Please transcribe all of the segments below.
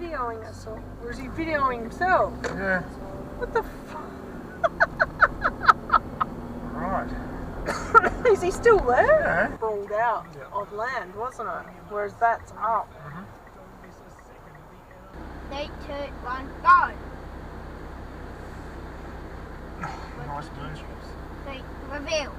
videoing us, or is he videoing himself? Yeah. What the fuck? Right. Is he still there? Yeah. Sprawled out on land, wasn't it? Whereas that's up. 3, 2, 1, go! Nice move. 3, reveal.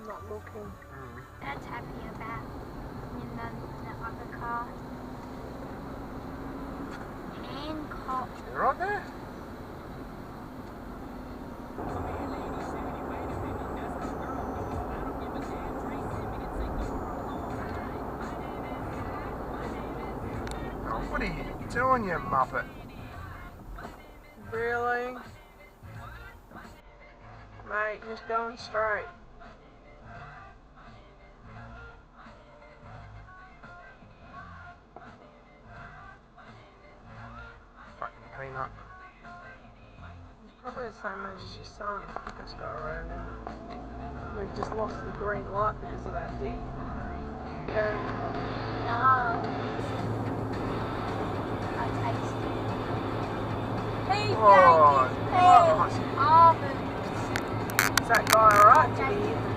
Not looking. Dad's happy about and then the other car. Hancock. You right there? Oh, what are you doing, you muppet? Really? Mate, just going straight. Fucking peanut. Probably the same age as your son. Just go around him. We've just lost the green light because of that deep. Yeah. No. I taste it. He Oh, gave his nice. almonds. Is that guy alright? Did he hit the